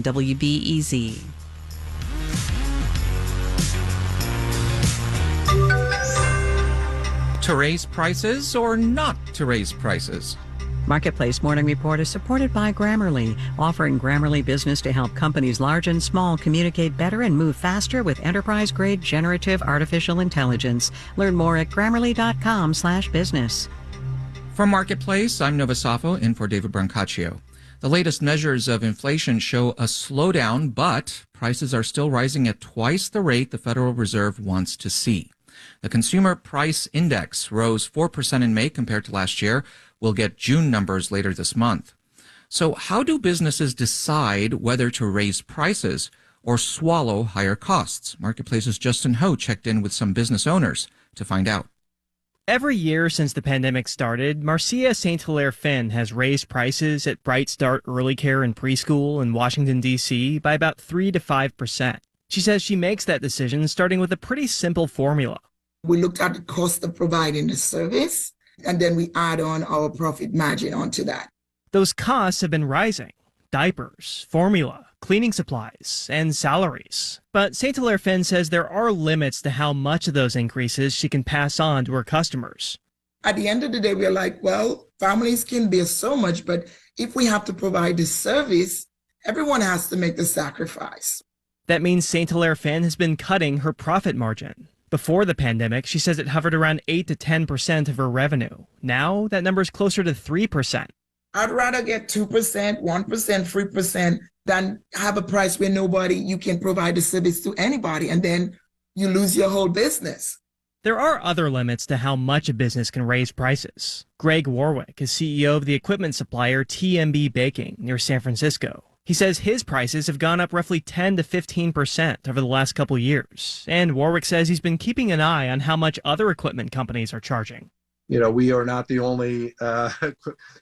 WBEZ. To raise prices or not to raise prices? Marketplace Morning Report is supported by Grammarly, offering Grammarly Business to help companies large and small communicate better and move faster with enterprise-grade generative artificial intelligence. Learn more at Grammarly.com/business. From Marketplace, I'm Nova Safo in for David Brancaccio. The latest measures of inflation show a slowdown, but prices are still rising at twice the rate the Federal Reserve wants to see. The Consumer Price Index rose 4% in May compared to last year. We'll get June numbers later this month. So how do businesses decide whether to raise prices or swallow higher costs? Marketplace's Justin Ho checked in with some business owners to find out. Every year since the pandemic started, Marcia St. Hilaire Finn has raised prices at Bright Start Early Care and Preschool in Washington, D.C. by about 3 to 5%. She says she makes that decision starting with a pretty simple formula. We looked at the cost of providing the service, and then we add on our profit margin onto that. Those costs have been rising: diapers, formula, cleaning supplies, and salaries. But St. Hilaire Finn says there are limits to how much of those increases she can pass on to her customers. At the end of the day, we're like, well, families can bear so much, but if we have to provide the service, everyone has to make the sacrifice. That means St. Hilaire Finn has been cutting her profit margin. Before the pandemic, she says it hovered around 8 to 10% of her revenue. Now, that number is closer to 3%. I'd rather get 2%, 1%, 3% than have a price where you can provide the service to anybody, and then you lose your whole business. There are other limits to how much a business can raise prices. Greg Warwick is CEO of the equipment supplier TMB Baking near San Francisco. He says his prices have gone up roughly 10 to 15% over the last couple years. And Warwick says he's been keeping an eye on how much other equipment companies are charging. You know, we are not the only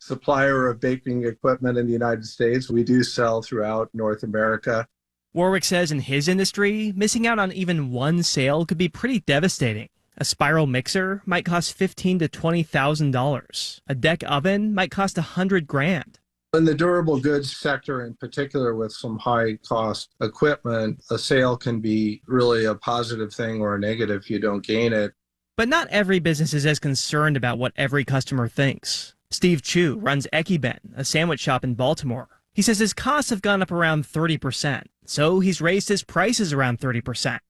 supplier of baking equipment in the United States. We do sell throughout North America. Warwick says in his industry, missing out on even one sale could be pretty devastating. A spiral mixer might cost $15,000 to $20,000. A deck oven might cost $100,000. In the durable goods sector in particular, with some high cost equipment, a sale can be really a positive thing or a negative if you don't gain it. But not every business is as concerned about what every customer thinks. Steve Chu runs Ekiben, a sandwich shop in Baltimore. He says his costs have gone up around 30%, so he's raised his prices around 30%.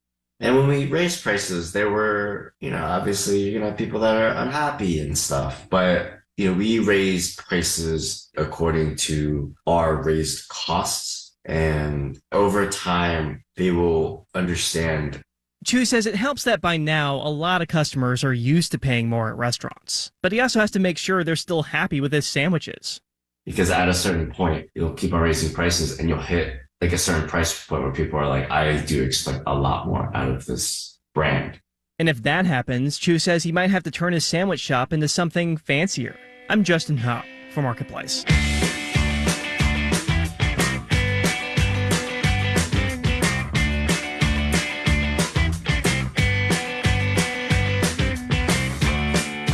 And when we raised prices, there were, obviously, people that are unhappy and stuff. But, we raised prices according to our raised costs. And over time, they will understand. Chu says it helps that by now, a lot of customers are used to paying more at restaurants. But he also has to make sure they're still happy with his sandwiches. Because at a certain point, you'll keep on raising prices and you'll hit like a certain price point where people are like, I do expect a lot more out of this brand. And if that happens, Chu says he might have to turn his sandwich shop into something fancier. I'm Justin Ho for Marketplace.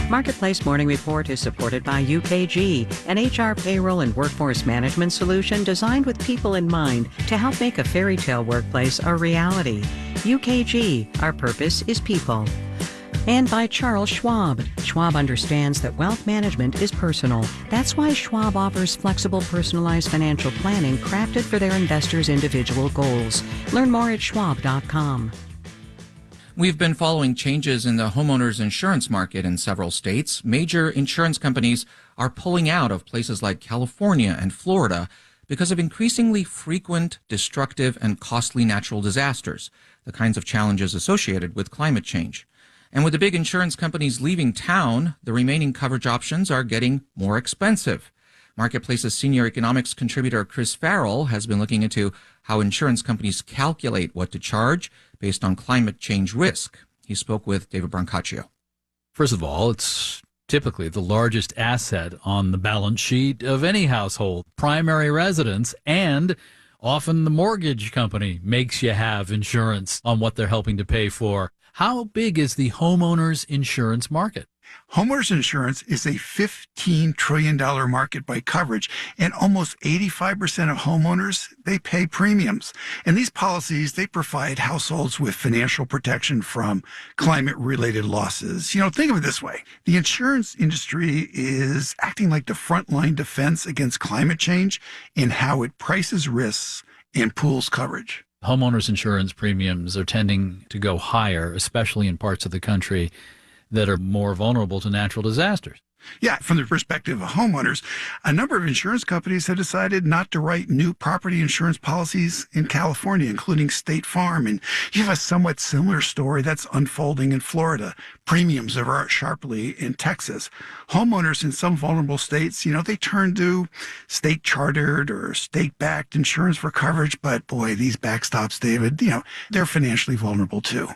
Marketplace Morning Report is supported by UKG, an HR payroll and workforce management solution designed with people in mind to help make a fairy tale workplace a reality. UKG, our purpose is people. And by Charles Schwab. Schwab understands that wealth management is personal. That's why Schwab offers flexible, personalized financial planning crafted for their investors' individual goals. Learn more at schwab.com. We've been following changes in the homeowners insurance market in several states. Major insurance companies are pulling out of places like California and Florida because of increasingly frequent, destructive, and costly natural disasters, the kinds of challenges associated with climate change. And with the big insurance companies leaving town, the remaining coverage options are getting more expensive. Marketplace's senior economics contributor Chris Farrell has been looking into how insurance companies calculate what to charge based on climate change risk. He spoke with David Brancaccio. First of all, it's typically the largest asset on the balance sheet of any household, primary residence, and often the mortgage company makes you have insurance on what they're helping to pay for. How big is the homeowners insurance market? Homeowners insurance is a $15 trillion market by coverage, and almost 85% of homeowners, they pay premiums. And these policies, they provide households with financial protection from climate-related losses. Think of it this way. The insurance industry is acting like the frontline defense against climate change in how it prices risks and pools coverage. Homeowners insurance premiums are tending to go higher, especially in parts of the country that are more vulnerable to natural disasters. Yeah, from the perspective of homeowners, a number of insurance companies have decided not to write new property insurance policies in California, including State Farm. And you have a somewhat similar story that's unfolding in Florida. Premiums are sharply in Texas. Homeowners in some vulnerable states, they turn to state-chartered or state-backed insurance for coverage. But boy, these backstops, David, they're financially vulnerable too.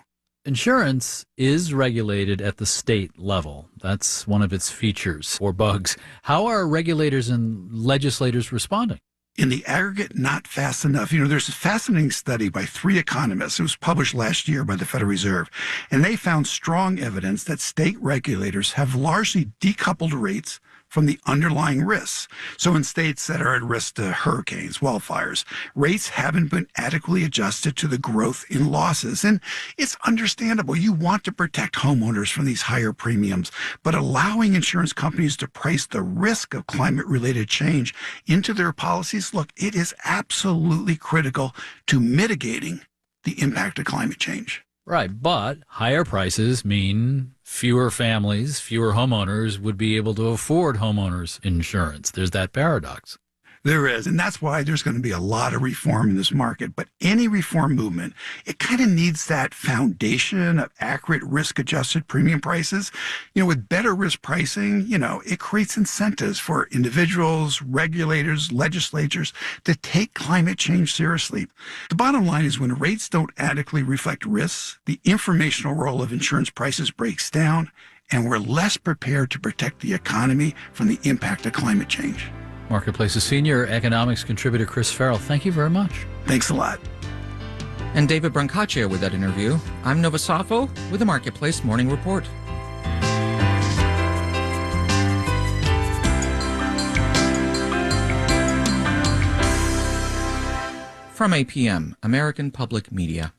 Insurance is regulated at the state level. That's one of its features or bugs. How are regulators and legislators responding? In the aggregate, not fast enough. There's a fascinating study by 3 economists. It was published last year by the Federal Reserve, and they found strong evidence that state regulators have largely decoupled rates from the underlying risks. So in states that are at risk to hurricanes, wildfires, rates haven't been adequately adjusted to the growth in losses. And it's understandable. You want to protect homeowners from these higher premiums, but allowing insurance companies to price the risk of climate-related change into their policies, look, it is absolutely critical to mitigating the impact of climate change. Right, but higher prices mean fewer families, fewer homeowners would be able to afford homeowners insurance. There's that paradox. There is, and that's why there's going to be a lot of reform in this market. But any reform movement, it kind of needs that foundation of accurate risk-adjusted premium prices. With better risk pricing, it creates incentives for individuals, regulators, legislatures to take climate change seriously. The bottom line is when rates don't adequately reflect risks, the informational role of insurance prices breaks down, and we're less prepared to protect the economy from the impact of climate change. Marketplace's senior economics contributor Chris Farrell, thank you very much. Thanks a lot. And David Brancaccia with that interview. I'm Nova Safo with the Marketplace Morning Report. From APM, American Public Media.